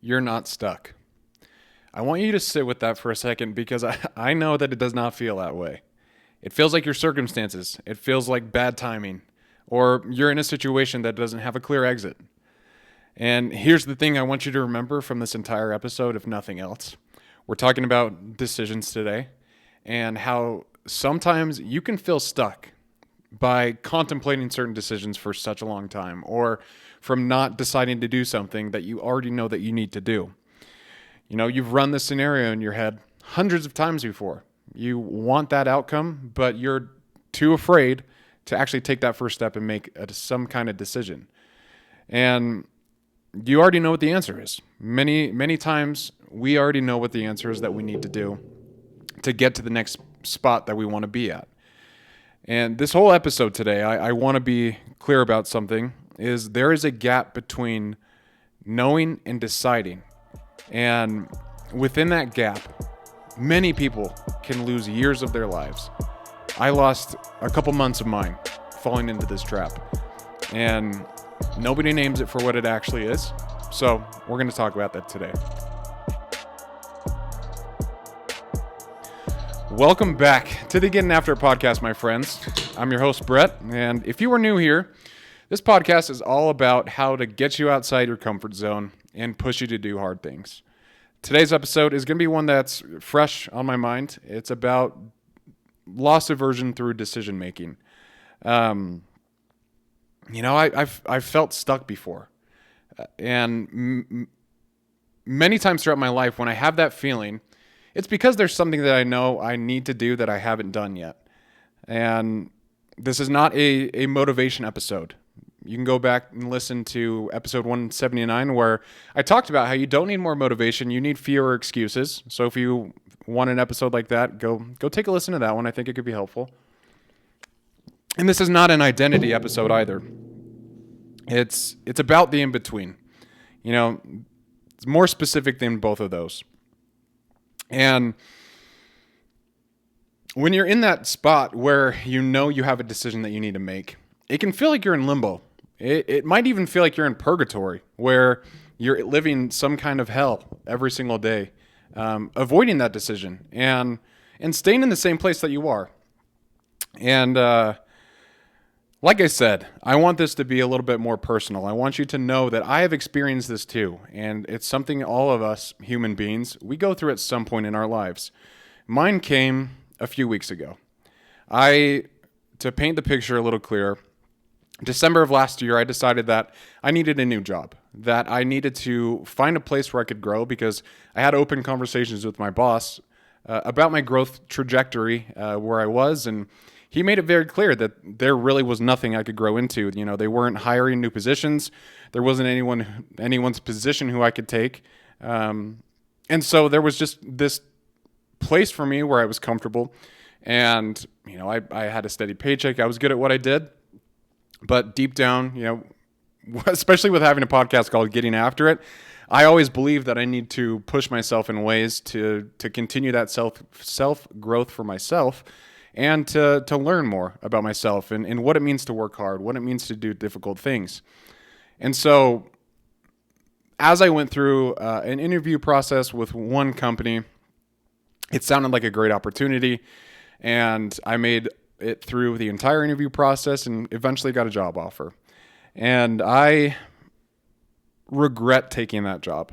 you're not stuck. I want you to sit with that for a second because I know that it does not feel that way. It feels like your circumstances. It feels like bad timing. Or you're in a situation that doesn't have a clear exit. And here's the thing I want you to remember from this entire episode, if nothing else. We're talking about decisions today and how sometimes you can feel stuck by contemplating certain decisions for such a long time or from not deciding to do something that you already know that you need to do. You know, you've run this scenario in your head hundreds of times before. You want that outcome, but you're too afraid to actually take that first step and make some kind of decision. And you already know what the answer is. Many times we already know what the answer is that we need to do to get to the next spot that we want to be at. And this whole episode today, I want to be clear about something, is there is a gap between knowing and deciding. And within that gap, many people can lose years of their lives. I lost a couple months of mine falling into this trap. And nobody names it for what it actually is. So we're going to talk about that today. Welcome back to the Getting After It podcast, my friends. I'm your host, Brett. And if you are new here, this podcast is all about how to get you outside your comfort zone and push you to do hard things. Today's episode is going to be one that's fresh on my mind. It's about loss aversion through decision making. I've felt stuck before. And many times throughout my life, when I have that feeling, it's because there's something that I know I need to do that I haven't done yet. And this is not a motivation episode. You can go back and listen to episode 179 where I talked about how you don't need more motivation, you need fewer excuses. So if you want an episode like that, go take a listen to that one. I think it could be helpful. And this is not an identity episode either. It's about the in-between. You know, it's more specific than both of those. And when you're in that spot where you know you have a decision that you need to make, it can feel like you're in limbo. It might even feel like you're in purgatory, where you're living some kind of hell every single day, avoiding that decision and staying in the same place that you are. And like I said, I want this to be a little bit more personal. I want you to know that I have experienced this too, and it's something all of us human beings, we go through at some point in our lives. Mine came a few weeks ago. To paint the picture a little clearer, December of last year, I decided that I needed a new job, that I needed to find a place where I could grow because I had open conversations with my boss about my growth trajectory, where I was, and he made it very clear that there really was nothing I could grow into. You know, they weren't hiring new positions. There wasn't anyone's position who I could take. And so there was just this place for me where I was comfortable. And, you know, I had a steady paycheck. I was good at what I did. But deep down, you know, especially with having a podcast called Getting After It, I always believe that I need to push myself in ways to continue that self growth for myself and to learn more about myself and what it means to work hard, what it means to do difficult things. And so as I went through an interview process with one company, it sounded like a great opportunity, and I made it through the entire interview process and eventually got a job offer. And I regret taking that job.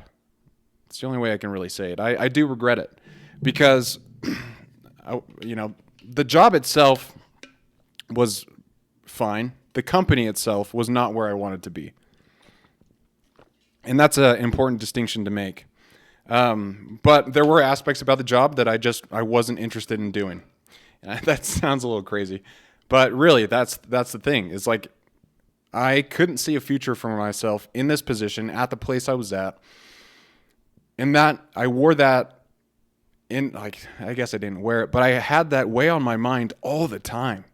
It's the only way I can really say it. I do regret it because, the job itself was fine. The company itself was not where I wanted to be. And that's an important distinction to make. But there were aspects about the job that I wasn't interested in doing. That sounds a little crazy, but really that's the thing. It's like I couldn't see a future for myself in this position at the place I was at. And that I wore that I guess I didn't wear it, but I had that weigh on my mind all the time.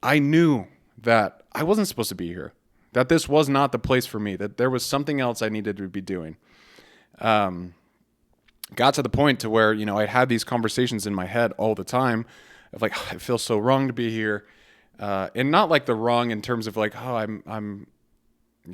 I knew that I wasn't supposed to be here, that this was not the place for me, that there was something else I needed to be doing. Got to the point to where, I had these conversations in my head all the time of like, oh, I feel so wrong to be here. And not like the wrong in terms of like, oh, I'm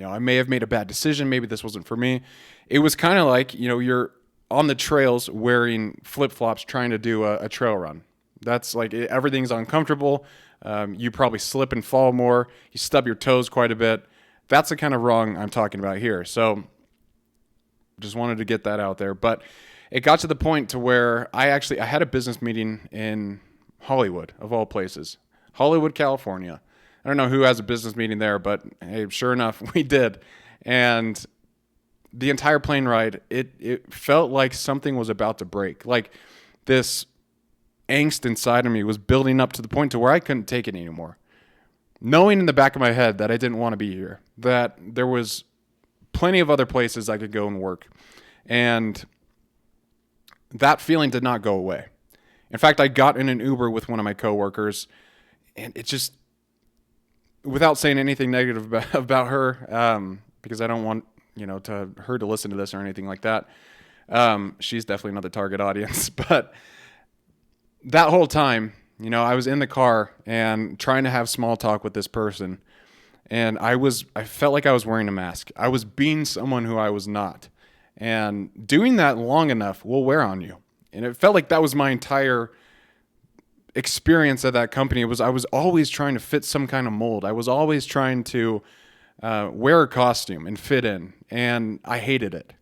I may have made a bad decision. Maybe this wasn't for me. It was kind of like, you're on the trails wearing flip-flops trying to do a trail run. That's like everything's uncomfortable. You probably slip and fall more. You stub your toes quite a bit. That's the kind of wrong I'm talking about here. So just wanted to get that out there. But it got to the point to where I had a business meeting in Hollywood, of all places. Hollywood, California. I don't know who has a business meeting there, but hey, sure enough, we did. And the entire plane ride, it felt like something was about to break. Like this angst inside of me was building up to the point to where I couldn't take it anymore. Knowing in the back of my head that I didn't want to be here, that there was plenty of other places I could go and work. And that feeling did not go away. In fact, I got in an Uber with one of my coworkers, and it just, without saying anything negative about her, because I don't want to her to listen to this or anything like that. She's definitely not the target audience. But that whole time, I was in the car and trying to have small talk with this person, and I felt like I was wearing a mask. I was being someone who I was not. And doing that long enough will wear on you. And it felt like that was my entire experience at that company. I was always trying to fit some kind of mold. I was always trying to wear a costume and fit in, and I hated it.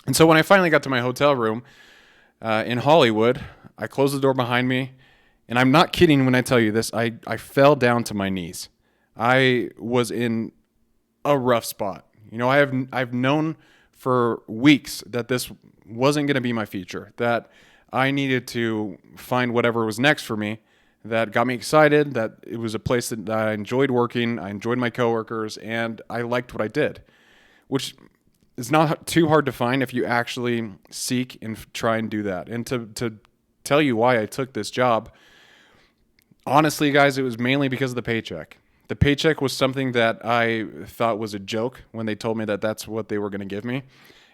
And so when I finally got to my hotel room in Hollywood, I closed the door behind me, and I'm not kidding when I tell you this, I fell down to my knees. I was in a rough spot. I've known for weeks that this wasn't going to be my future, that I needed to find whatever was next for me that got me excited, that it was a place that I enjoyed working, I enjoyed my coworkers, and I liked what I did, which is not too hard to find if you actually seek and try and do that. And to tell you why I took this job, honestly, guys, it was mainly because of the paycheck. The paycheck was something that I thought was a joke when they told me that that's what they were going to give me.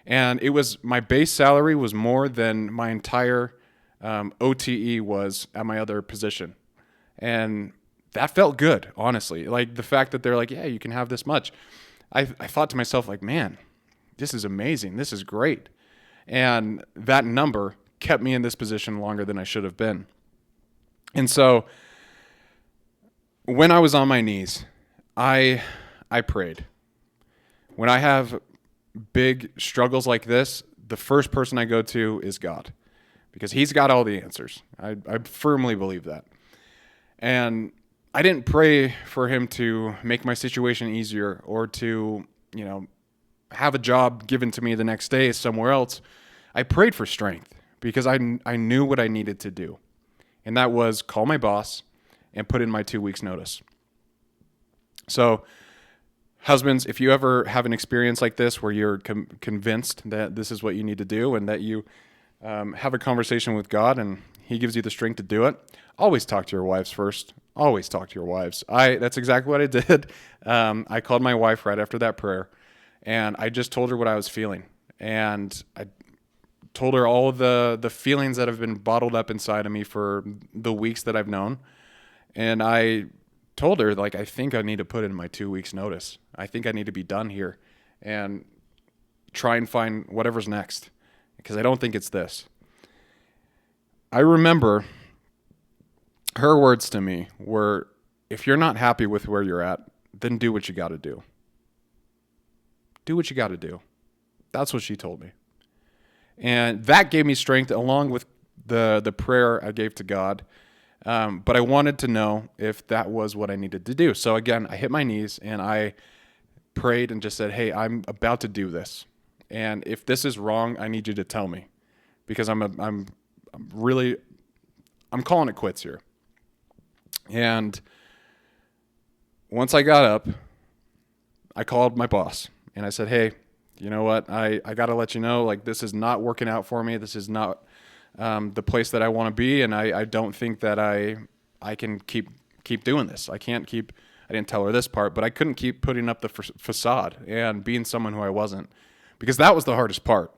And it was, my base salary was more than my entire OTE was at my other position. And that felt good, honestly. Like the fact that they're like, yeah, you can have this much. I thought to myself, like, man, this is amazing. This is great. And that number kept me in this position longer than I should have been. And so when I was on my knees, I prayed. When I have big struggles like this, the first person I go to is God, because he's got all the answers. I firmly believe that. And I didn't pray for him to make my situation easier or to, have a job given to me the next day somewhere else. I prayed for strength because I knew what I needed to do. And that was call my boss and put in my 2 weeks notice. So husbands, if you ever have an experience like this where you're convinced that this is what you need to do and that you have a conversation with God and he gives you the strength to do it, always talk to your wives first. Always talk to your wives. That's exactly what I did. I called my wife right after that prayer, and I just told her what I was feeling. And I told her all of the feelings that have been bottled up inside of me for the weeks that I've known. And I told her, like, I think I need to put in my 2 weeks notice. I think I need to be done here and try and find whatever's next, because I don't think it's this. I remember her words to me were, if you're not happy with where you're at, then do what you got to do. Do what you got to do. That's what she told me. And that gave me strength along with the prayer I gave to God. But I wanted to know if that was what I needed to do. So again, I hit my knees and I prayed and just said, hey, I'm about to do this. And if this is wrong, I need you to tell me, because I'm calling it quits here. And once I got up, I called my boss and I said, hey, you know what? I got to let you know, like, this is not working out for me. This is not the place that I want to be. And I don't think that I can keep doing this. I didn't tell her this part, but I couldn't keep putting up the facade and being someone who I wasn't, because that was the hardest part.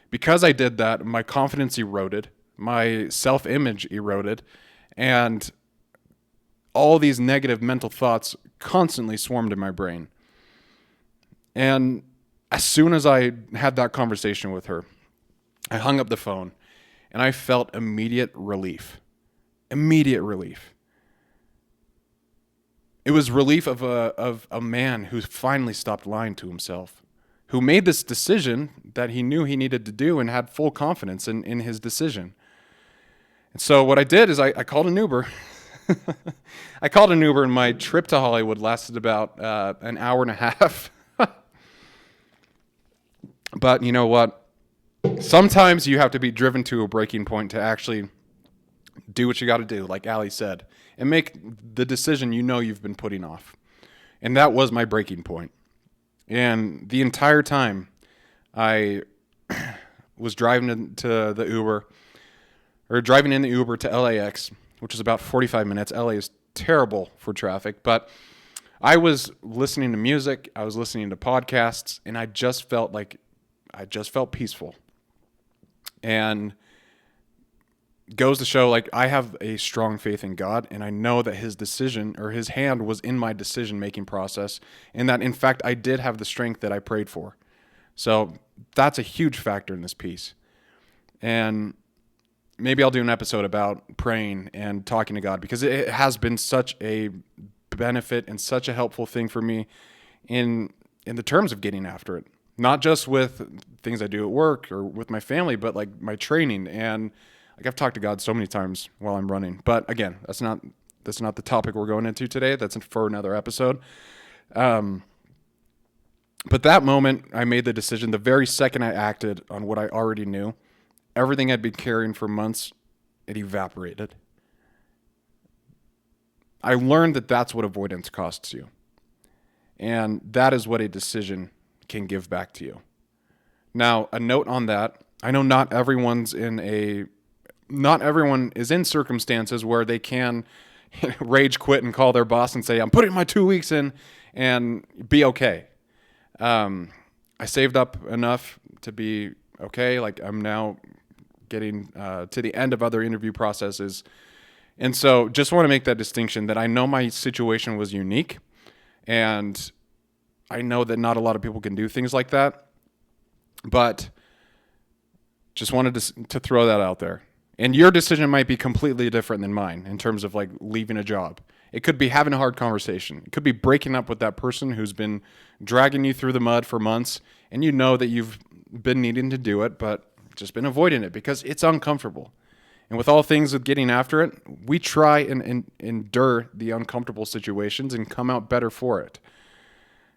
Because I did that, my confidence eroded, my self-image eroded, and all these negative mental thoughts constantly swarmed in my brain. And as soon as I had that conversation with her, I hung up the phone and I felt immediate relief. Immediate relief. It was relief of a man who finally stopped lying to himself, who made this decision that he knew he needed to do and had full confidence in his decision. And so what I did is I called an Uber. I called an Uber, and my trip to Hollywood lasted about an hour and a half. But you know what? Sometimes you have to be driven to a breaking point to actually do what you got to do, like Allie said, and make the decision you know you've been putting off. And that was my breaking point. And the entire time I was driving in the Uber to LAX, which is about 45 minutes. LA is terrible for traffic, but I was listening to music, I was listening to podcasts, and I just felt peaceful. And goes to show, like, I have a strong faith in God, and I know that his decision or his hand was in my decision-making process, and that, in fact, I did have the strength that I prayed for. So that's a huge factor in this piece. And maybe I'll do an episode about praying and talking to God, because it has been such a benefit and such a helpful thing for me in the terms of getting after it. Not just with things I do at work or with my family, but like my training. And like I've talked to God so many times while I'm running. But again, that's not the topic we're going into today. That's for another episode. But that moment, I made the decision. The very second I acted on what I already knew, everything I'd been carrying for months, it evaporated. I learned that that's what avoidance costs you. And that is what a decision can give back to you. Now, a note on that. I know not everyone is in circumstances where they can rage quit and call their boss and say, I'm putting my 2 weeks in, and be okay. I saved up enough to be okay. Like, I'm now getting to the end of other interview processes. And so just want to make that distinction that I know my situation was unique, and I know that not a lot of people can do things like that, but just wanted to throw that out there. And your decision might be completely different than mine in terms of like leaving a job. It could be having a hard conversation. It could be breaking up with that person who's been dragging you through the mud for months, and you know that you've been needing to do it, but just been avoiding it because it's uncomfortable. And with all things with getting after it, we try and endure the uncomfortable situations and come out better for it.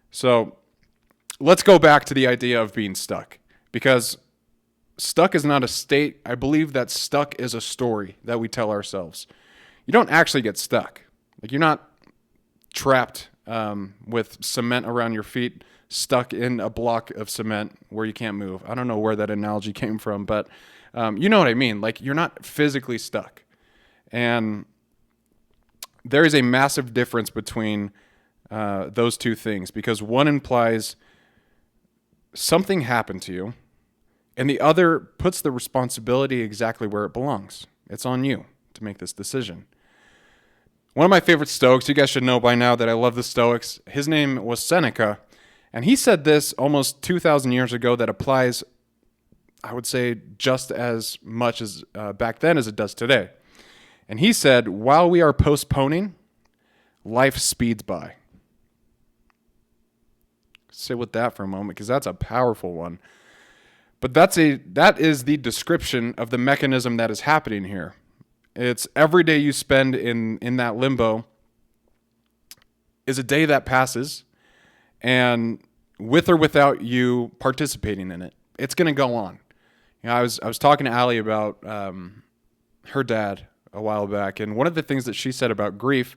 So let's go back to the idea of being stuck, because stuck is not a state. I believe that stuck is a story that we tell ourselves. You don't actually get stuck. Like, you're not trapped with cement around your feet, stuck in a block of cement where you can't move. I don't know where that analogy came from, but you know what I mean. Like, you're not physically stuck. And there is a massive difference between those two things, because one implies something happened to you, and the other puts the responsibility exactly where it belongs. It's on you to make this decision. One of my favorite Stoics, you guys should know by now that I love the Stoics. His name was Seneca, and he said this almost 2,000 years ago that applies, I would say, just as much as back then as it does today. And he said, while we are postponing, life speeds by. Sit with that for a moment, because that's a powerful one. But that is the description of the mechanism that is happening here. It's every day you spend in that limbo is a day that passes, and with or without you participating in it, it's going to go on. You know, I was talking to Allie about her dad a while back, and one of the things that she said about grief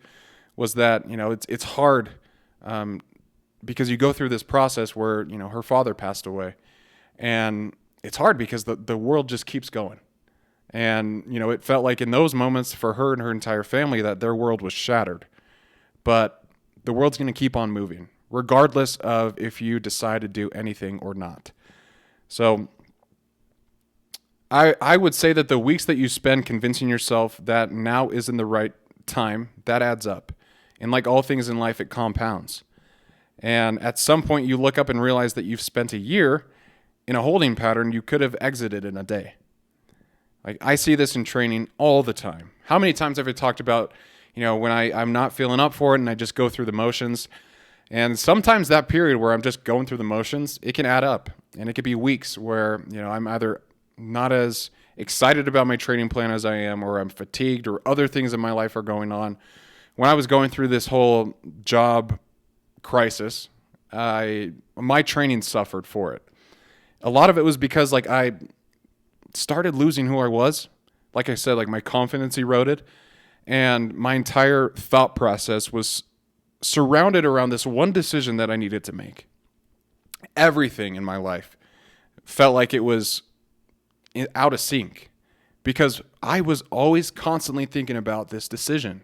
was that, you know, it's hard because you go through this process where, you know, her father passed away, and it's hard because the world just keeps going. And, you know, it felt like in those moments for her and her entire family that their world was shattered. But the world's going to keep on moving, regardless of if you decide to do anything or not. So I would say that the weeks that you spend convincing yourself that now isn't the right time, that adds up. And like all things in life, it compounds. And at some point you look up and realize that you've spent a year in a holding pattern you could have exited in a day. Like, I see this in training all the time. How many times have I talked about, when I'm not feeling up for it and I just go through the motions? And sometimes that period where I'm just going through the motions, it can add up. And it could be weeks where, I'm either not as excited about my training plan as I am, or I'm fatigued, or other things in my life are going on. When I was going through this whole job crisis, my training suffered for it. A lot of it was because I started losing who I was. Like I said, my confidence eroded, and my entire thought process was surrounded around this one decision that I needed to make. Everything in my life felt like it was out of sync because I was always constantly thinking about this decision.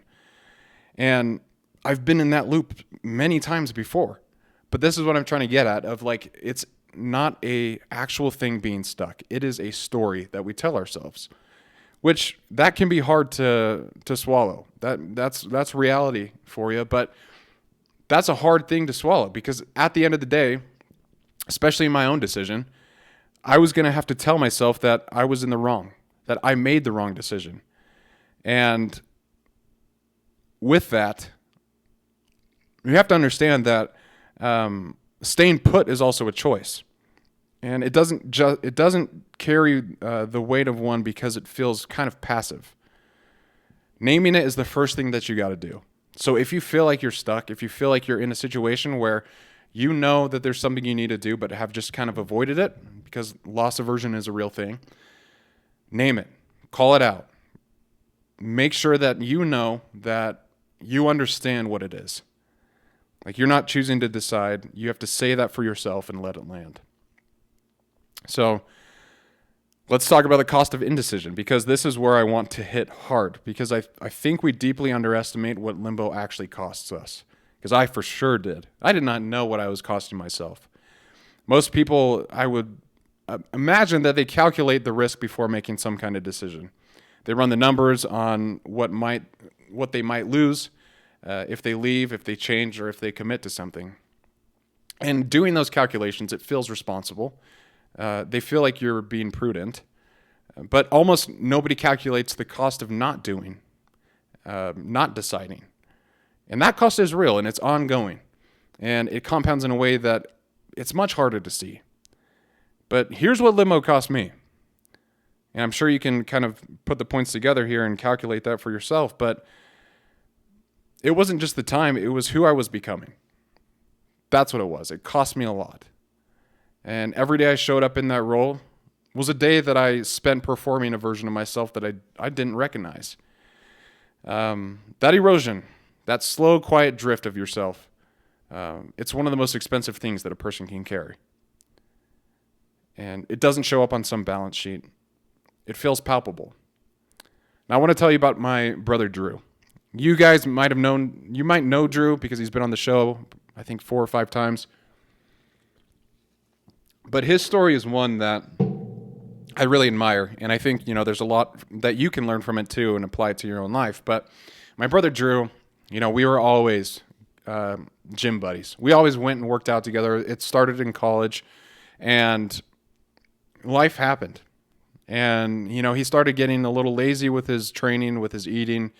And I've been in that loop many times before. But this is what I'm trying to get at, of it's not a actual thing being stuck. It is a story that we tell ourselves, which that can be hard to swallow. That's reality for you, but that's a hard thing to swallow because at the end of the day, especially in my own decision, I was going to have to tell myself that I was in the wrong, that I made the wrong decision. And with that, you have to understand that staying put is also a choice. And it doesn't carry the weight of one because it feels kind of passive. Naming it is the first thing that you got to do. So if you feel like you're stuck, if you feel like you're in a situation where you know that there's something you need to do but have just kind of avoided it, because loss aversion is a real thing, name it. Call it out. Make sure that you know that you understand what it is. You're not choosing to decide. You have to say that for yourself and let it land. So let's talk about the cost of indecision, because this is where I want to hit hard, because I think we deeply underestimate what limbo actually costs us, because I for sure did. I did not know what I was costing myself. Most people, I would imagine that they calculate the risk before making some kind of decision. They run the numbers on what they might lose if they leave, if they change, or if they commit to something. And doing those calculations, it feels responsible. They feel like you're being prudent. But almost nobody calculates the cost of not doing, not deciding. And that cost is real, and it's ongoing. And it compounds in a way that it's much harder to see. But here's what limbo cost me. And I'm sure you can kind of put the points together here and calculate that for yourself. But it wasn't just the time, it was who I was becoming. That's what it was. It cost me a lot. And every day I showed up in that role was a day that I spent performing a version of myself that I didn't recognize. That erosion, that slow, quiet drift of yourself, it's one of the most expensive things that a person can carry. And it doesn't show up on some balance sheet. It feels palpable. Now I want to tell you about my brother Drew. You guys might know Drew because he's been on the show, I think 4 or 5 times. But his story is one that I really admire, and I think, there's a lot that you can learn from it too and apply it to your own life. But my brother Drew, we were always gym buddies. We always went and worked out together. It started in college, and life happened. And, he started getting a little lazy with his training, with his eating,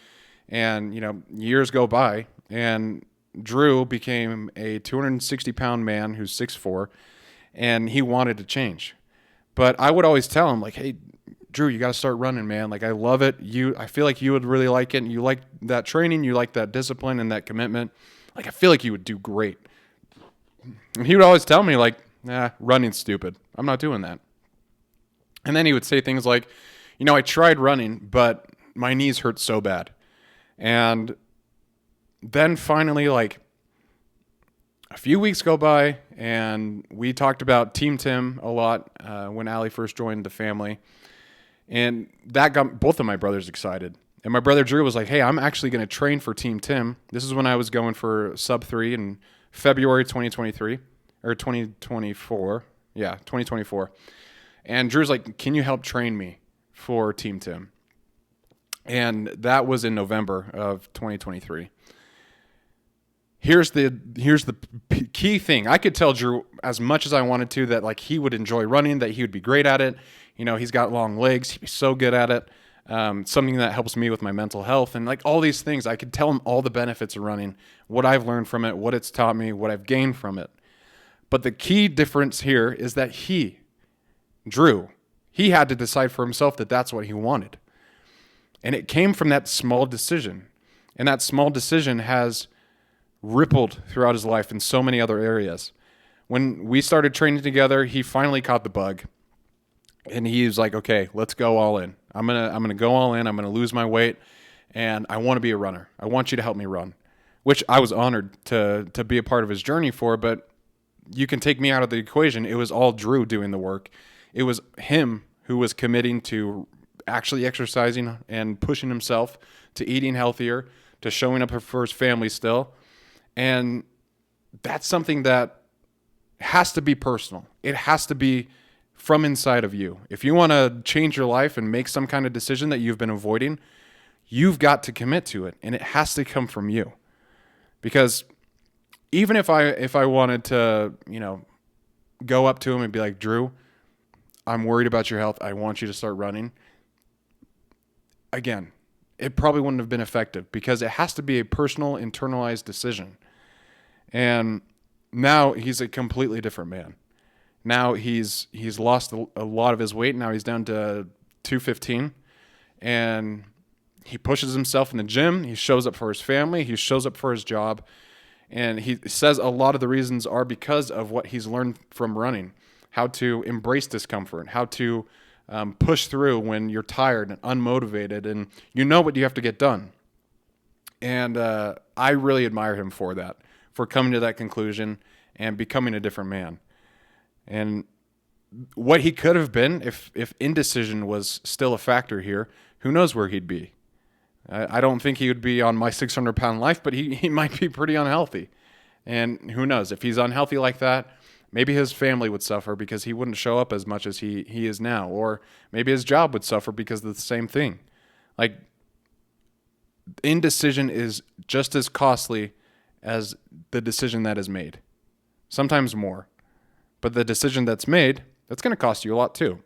and, years go by, and Drew became a 260-pound man who's 6'4", and he wanted to change. But I would always tell him, hey, Drew, you got to start running, man. I love it. I feel like you would really like it. And you like that training. You like that discipline and that commitment. I feel like you would do great. And he would always tell me, running's stupid. I'm not doing that. And then he would say things like, I tried running, but my knees hurt so bad. And then finally, a few weeks go by, and we talked about Team Tim a lot when Allie first joined the family. And that got both of my brothers excited. And my brother Drew was like, hey, I'm actually going to train for Team Tim. This is when I was going for sub 3 in February 2023, or 2024. Yeah, 2024. And Drew's like, can you help train me for Team Tim? And that was in November of 2023. Here's the key thing. I could tell Drew as much as I wanted to that like he would enjoy running, that he would be great at it. He's got long legs. He'd be so good at it. Something that helps me with my mental health and like all these things. I could tell him all the benefits of running, what I've learned from it, what it's taught me, what I've gained from it. But the key difference here is that Drew, he had to decide for himself that that's what he wanted. And it came from that small decision. And that small decision has rippled throughout his life in so many other areas. When we started training together, he finally caught the bug. And he was like, okay, let's go all in. I'm gonna go all in. I'm gonna lose my weight, and I want to be a runner. I want you to help me run, which I was honored to be a part of his journey for. But you can take me out of the equation. It was all Drew doing the work. It was him who was committing to actually exercising and pushing himself, to eating healthier, to showing up for his family still. And that's something that has to be personal. It has to be from inside of you. If you want to change your life and make some kind of decision that you've been avoiding, you've got to commit to it, and it has to come from you. Because even if I wanted to, go up to him and be like, Drew, I'm worried about your health. I want you to start running. Again, it probably wouldn't have been effective because it has to be a personal, internalized decision. And now he's a completely different man. Now he's lost a lot of his weight. Now he's down to 215, and he pushes himself in the gym. He shows up for his family. He shows up for his job. And he says a lot of the reasons are because of what he's learned from running, how to embrace discomfort, how to push through when you're tired and unmotivated and you know what you have to get done. And I really admire him for that, for coming to that conclusion and becoming a different man. And what he could have been if indecision was still a factor here, who knows where he'd be. I don't think he would be on my 600-pound life, but he might be pretty unhealthy. And who knows, if he's unhealthy like that, maybe his family would suffer because he wouldn't show up as much as he is now. Or maybe his job would suffer because of the same thing. Like, indecision is just as costly as the decision that is made. Sometimes more. But the decision that's made, that's going to cost you a lot too.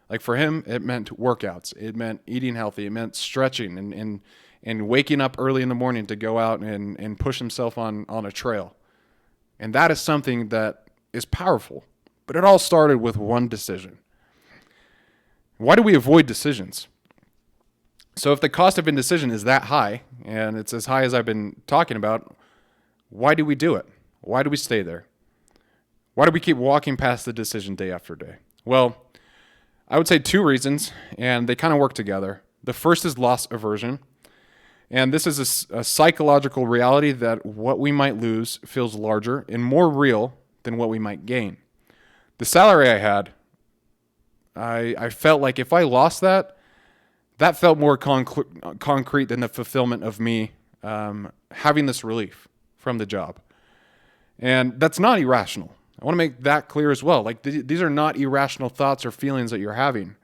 Like for him, it meant workouts. It meant eating healthy. It meant stretching and waking up early in the morning to go out and push himself on a trail. And that is something that is powerful. But it all started with one decision. Why do we avoid decisions? So if the cost of indecision is that high, and it's as high as I've been talking about, why do we do it? Why do we stay there? Why do we keep walking past the decision day after day? Well, I would say two reasons, and they kind of work together. The first is loss aversion, and this is a psychological reality that what we might lose feels larger and more real than what we might gain. The salary I had, I felt like if I lost that felt more concrete than the fulfillment of me having this relief from the job. And that's not irrational. I want to make that clear as well. Like these are not irrational thoughts or feelings that you're having.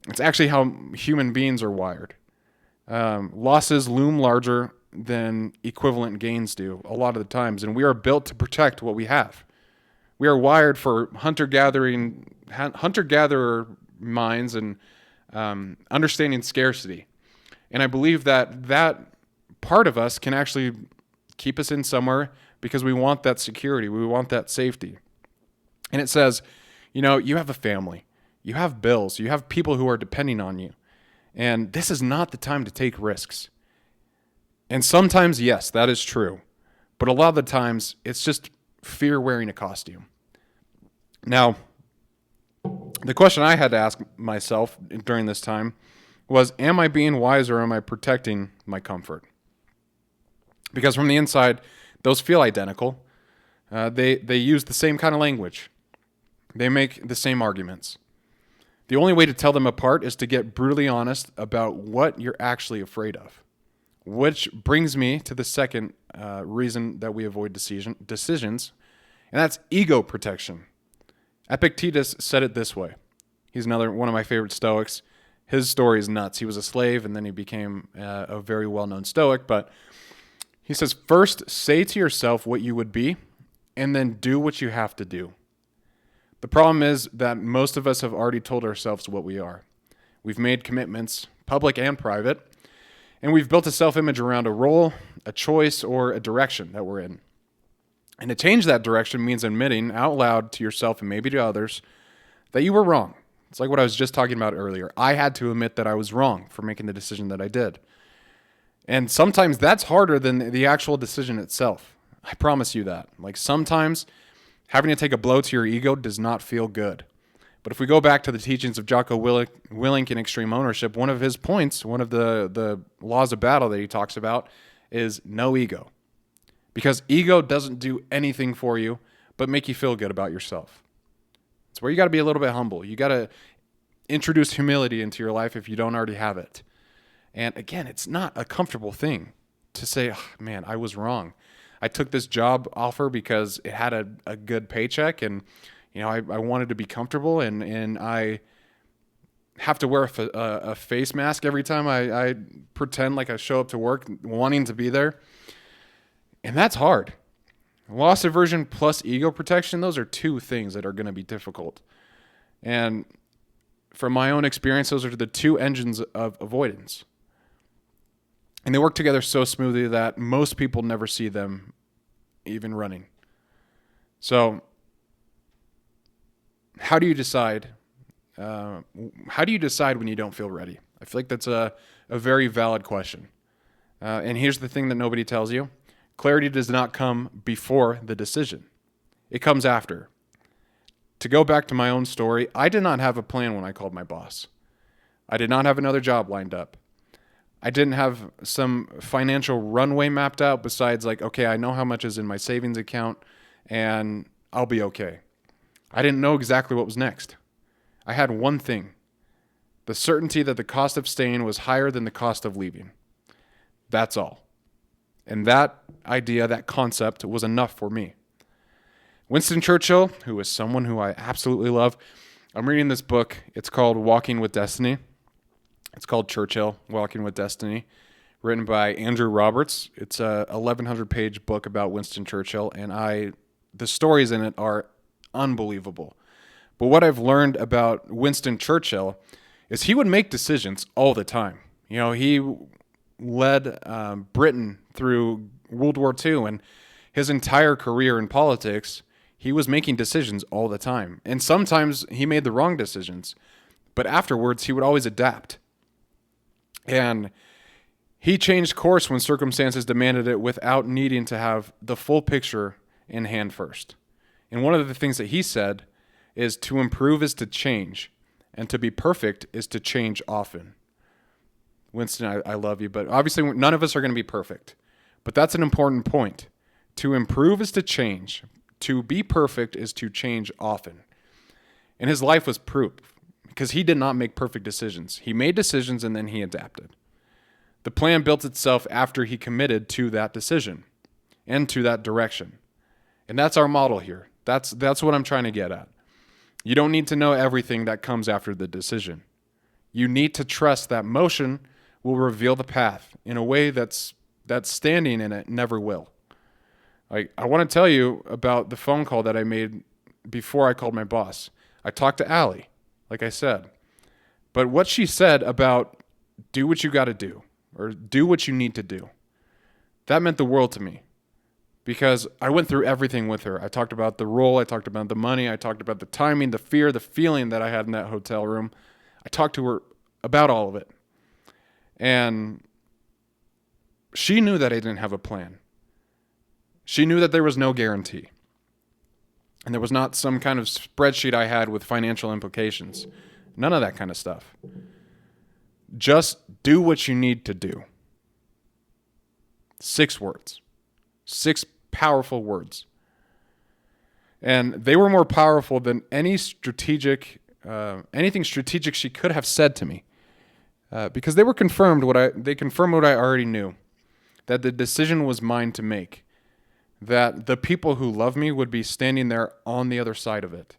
It's actually how human beings are wired. Losses loom larger than equivalent gains do a lot of the times, and we are built to protect what we have. We are wired for hunter-gatherer minds and understanding scarcity. And I believe that part of us can actually keep us in somewhere because we want that security. We want that safety. And it says, you have a family. You have bills. You have people who are depending on you. And this is not the time to take risks. And sometimes, yes, that is true. But a lot of the times, it's just fear wearing a costume. Now, the question I had to ask myself during this time was, am I being wise or am I protecting my comfort? Because from the inside, those feel identical. They use the same kind of language. They make the same arguments. The only way to tell them apart is to get brutally honest about what you're actually afraid of. Which brings me to the second reason that we avoid decisions, and that's ego protection. Epictetus said it this way. He's another one of my favorite Stoics. His story is nuts. He was a slave, and then he became a very well-known Stoic, but He says, first, say to yourself what you would be, and then do what you have to do. The problem is that most of us have already told ourselves what we are. We've made commitments, public and private, and we've built a self-image around a role, a choice, or a direction that we're in. And to change that direction means admitting out loud to yourself and maybe to others that you were wrong. It's like what I was just talking about earlier. I had to admit that I was wrong for making the decision that I did. And sometimes that's harder than the actual decision itself. I promise you that. Like sometimes having to take a blow to your ego does not feel good. But if we go back to the teachings of Jocko Willink in Extreme Ownership, one of his points, one of the laws of battle that he talks about is no ego. Because ego doesn't do anything for you but make you feel good about yourself. It's where you got to be a little bit humble. You got to introduce humility into your life if you don't already have it. And again, it's not a comfortable thing to say, oh, man, I was wrong. I took this job offer because it had a good paycheck and I wanted to be comfortable and I have to wear a face mask every time I pretend like I show up to work wanting to be there. And that's hard. Loss aversion plus ego protection, those are two things that are going to be difficult. And from my own experience, those are the two engines of avoidance. And they work together so smoothly that most people never see them even running. So, how do you decide? How do you decide when you don't feel ready? I feel like that's a very valid question. And here's the thing that nobody tells you. Clarity does not come before the decision. It comes after. To go back to my own story, I did not have a plan when I called my boss. I did not have another job lined up. I didn't have some financial runway mapped out besides like, okay, I know how much is in my savings account and I'll be okay. I didn't know exactly what was next. I had one thing, the certainty that the cost of staying was higher than the cost of leaving. That's all. And that idea, that concept was enough for me. Winston Churchill, who is someone who I absolutely love, I'm reading this book. It's called Walking with Destiny. It's called Churchill, Walking with Destiny, written by Andrew Roberts. It's a 1,100-page book about Winston Churchill, and the stories in it are unbelievable. But what I've learned about Winston Churchill is he would make decisions all the time. He led Britain through World War II, and his entire career in politics, he was making decisions all the time. And sometimes he made the wrong decisions, but afterwards he would always adapt. And he changed course when circumstances demanded it without needing to have the full picture in hand first. And one of the things that he said is to improve is to change, and to be perfect is to change often. Winston, I love you, but obviously none of us are going to be perfect. But that's an important point. To improve is to change. To be perfect is to change often. And his life was proof, because he did not make perfect decisions. He made decisions and then he adapted. The plan built itself after he committed to that decision and to that direction. And that's our model here. That's what I'm trying to get at. You don't need to know everything that comes after the decision. You need to trust that motion will reveal the path in a way that's standing in it never will. I want to tell you about the phone call that I made before I called my boss. I talked to Allie, like I said. But what she said about do what you got to do or do what you need to do, that meant the world to me. Because I went through everything with her. I talked about the role, I talked about the money, I talked about the timing, the fear, the feeling that I had in that hotel room. I talked to her about all of it. And she knew that I didn't have a plan. She knew that there was no guarantee. And there was not some kind of spreadsheet I had with financial implications. None of that kind of stuff. Just do what you need to do. 6 words. 6 powerful words. And they were more powerful than anything strategic she could have said to me. Because they confirmed what I already knew. That the decision was mine to make. That the people who love me would be standing there on the other side of it.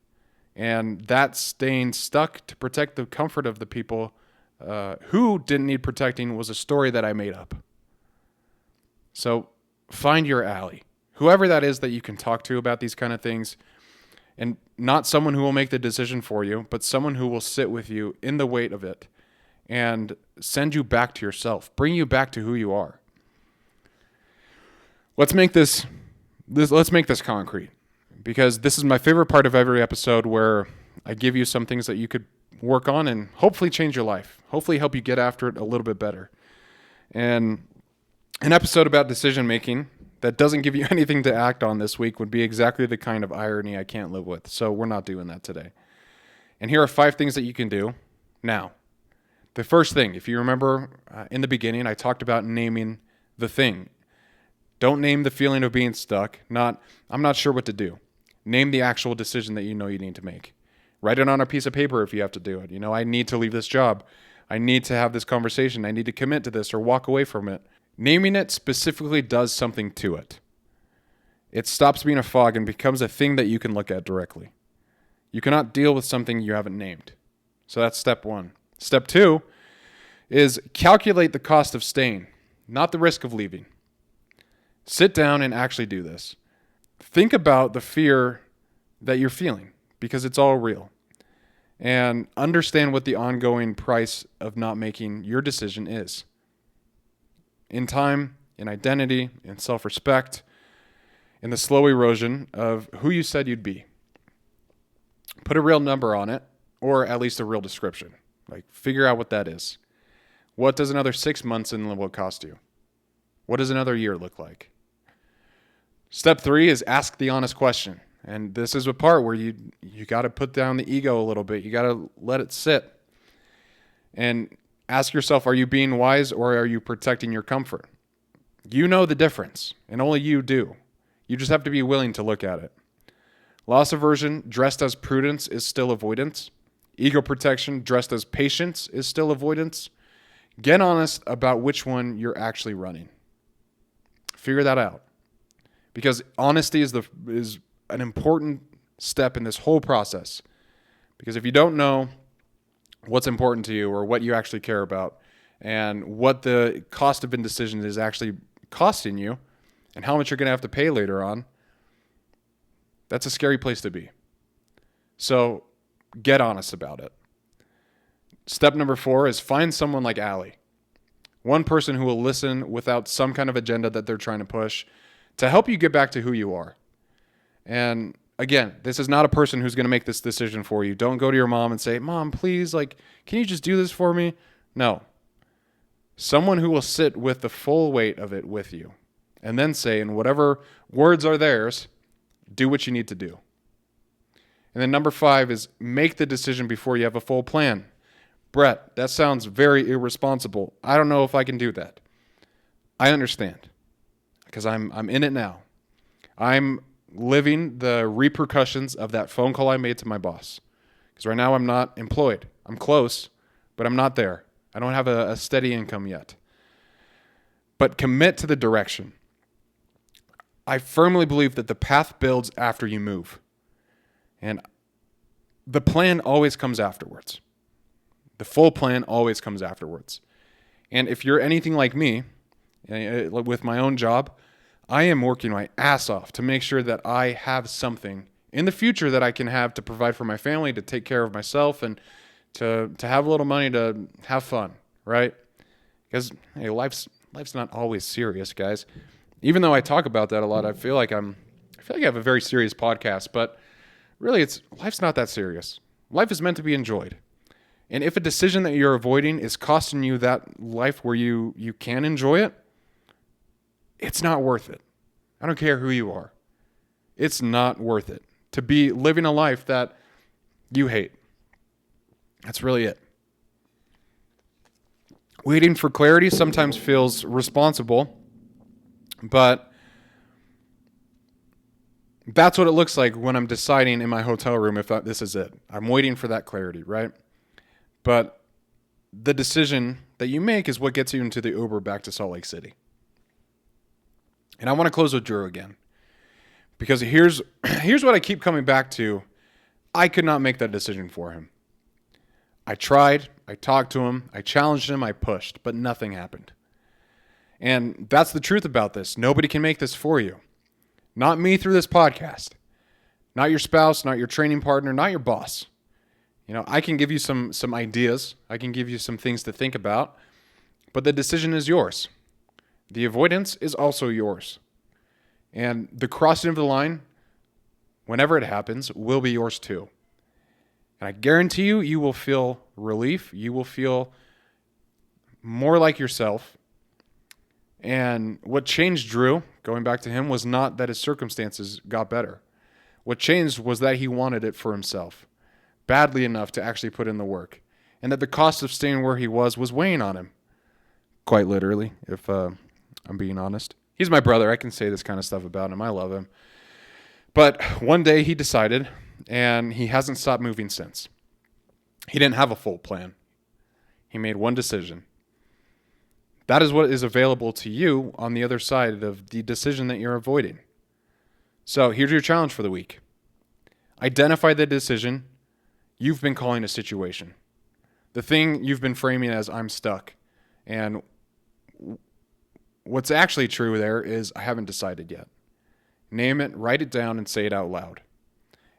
And that staying stuck to protect the comfort of the people who didn't need protecting was a story that I made up. So find your ally, whoever that is that you can talk to about these kind of things, and not someone who will make the decision for you, but someone who will sit with you in the weight of it and send you back to yourself, bring you back to who you are. Let's make this concrete, because this is my favorite part of every episode, where I give you some things that you could work on and hopefully change your life, hopefully help you get after it a little bit better. And an episode about decision making that doesn't give you anything to act on this week would be exactly the kind of irony I can't live with. So we're not doing that today. And here are 5 things that you can do now. The first thing, if you remember in the beginning, I talked about naming the thing. Don't name the feeling of being stuck. I'm not sure what to do. Name the actual decision that you know you need to make. Write it on a piece of paper if you have to do it. I need to leave this job. I need to have this conversation. I need to commit to this or walk away from it. Naming it specifically does something to it. It stops being a fog and becomes a thing that you can look at directly. You cannot deal with something you haven't named. So that's step 1. Step 2 is calculate the cost of staying, not the risk of leaving. Sit down and actually do this. Think about the fear that you're feeling, because it's all real. And understand what the ongoing price of not making your decision is. In time, in identity, in self-respect, in the slow erosion of who you said you'd be. Put a real number on it, or at least a real description. Figure out what that is. What does another 6 months in limbo cost you? What does another year look like? Step 3 is ask the honest question. And this is a part where you got to put down the ego a little bit. You got to let it sit. And ask yourself, are you being wise or are you protecting your comfort? You know the difference, and only you do. You just have to be willing to look at it. Loss aversion dressed as prudence is still avoidance. Ego protection dressed as patience is still avoidance. Get honest about which one you're actually running. Figure that out. Because honesty is an important step in this whole process. Because if you don't know what's important to you or what you actually care about and what the cost of indecision is actually costing you and how much you're going to have to pay later on, that's a scary place to be. So get honest about it. Step number 4 is find someone like Allie. One person who will listen without some kind of agenda that they're trying to push to help you get back to who you are. And again, this is not a person who's going to make this decision for you. Don't go to your mom and say, Mom, please, can you just do this for me? No. Someone who will sit with the full weight of it with you and then say, in whatever words are theirs, do what you need to do. And then number 5 is make the decision before you have a full plan. Brett, that sounds very irresponsible. I don't know if I can do that. I understand, because I'm in it now. I'm living the repercussions of that phone call I made to my boss. Because right now I'm not employed. I'm close, but I'm not there. I don't have a steady income yet. But commit to the direction. I firmly believe that the path builds after you move. And the plan always comes afterwards. The full plan always comes afterwards. And if you're anything like me, with my own job, I am working my ass off to make sure that I have something in the future that I can have to provide for my family, to take care of myself, and to have a little money to have fun, right? Because hey, life's not always serious, guys. Even though I talk about that a lot, I feel like I have a very serious podcast, but really life's not that serious. Life is meant to be enjoyed. And if a decision that you're avoiding is costing you that life where you can enjoy it, it's not worth it. I don't care who you are. It's not worth it to be living a life that you hate. That's really it. Waiting for clarity sometimes feels responsible, but that's what it looks like when I'm deciding in my hotel room if this is it. I'm waiting for that clarity, right? But the decision that you make is what gets you into the Uber back to Salt Lake City. And I want to close with Drew again. Because here's what I keep coming back to. I could not make that decision for him. I tried, I talked to him, I challenged him, I pushed, but nothing happened. And that's the truth about this. Nobody can make this for you. Not me through this podcast. Not your spouse, not your training partner, not your boss. I can give you some ideas. I can give you some things to think about, but the decision is yours. The avoidance is also yours. And the crossing of the line, whenever it happens, will be yours too. And I guarantee you, you will feel relief. You will feel more like yourself. And what changed Drew, going back to him, was not that his circumstances got better. What changed was that he wanted it for himself, badly enough to actually put in the work. And that the cost of staying where he was weighing on him. Quite literally, if I'm being honest. He's my brother. I can say this kind of stuff about him. I love him. But one day he decided, and he hasn't stopped moving since. He didn't have a full plan. He made one decision. That is what is available to you on the other side of the decision that you're avoiding. So here's your challenge for the week. Identify the decision you've been calling a situation. The thing you've been framing as I'm stuck. And what's actually true there is I haven't decided yet. Name it, write it down, and say it out loud.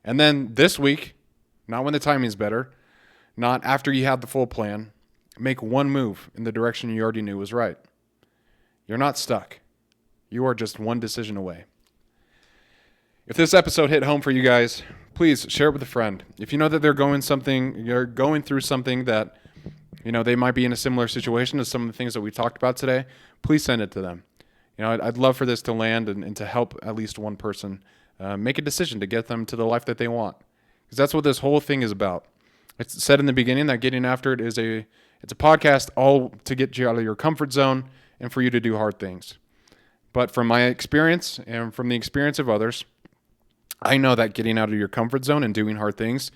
And then this week, not when the timing's better, not after you have the full plan, make one move in the direction you already knew was right. You're not stuck. You are just one decision away. If this episode hit home for you guys, please share it with a friend. If you know that you're going through something that, they might be in a similar situation as some of the things that we talked about today, please send it to them. I'd love for this to land and to help at least one person make a decision to get them to the life that they want. Because that's what this whole thing is about. It's said in the beginning that Getting After It is it's a podcast all to get you out of your comfort zone and for you to do hard things. But from my experience and from the experience of others, I know that getting out of your comfort zone and doing hard things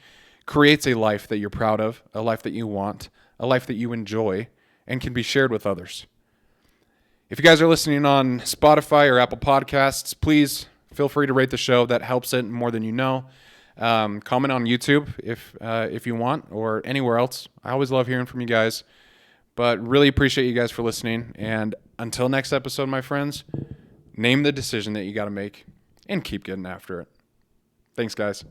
creates a life that you're proud of, a life that you want, a life that you enjoy, and can be shared with others. If you guys are listening on Spotify or Apple Podcasts, please feel free to rate the show. That helps it more than you know. Comment on YouTube if you want, or anywhere else. I always love hearing from you guys. But really appreciate you guys for listening. And until next episode, my friends, name the decision that you got to make and keep getting after it. Thanks, guys.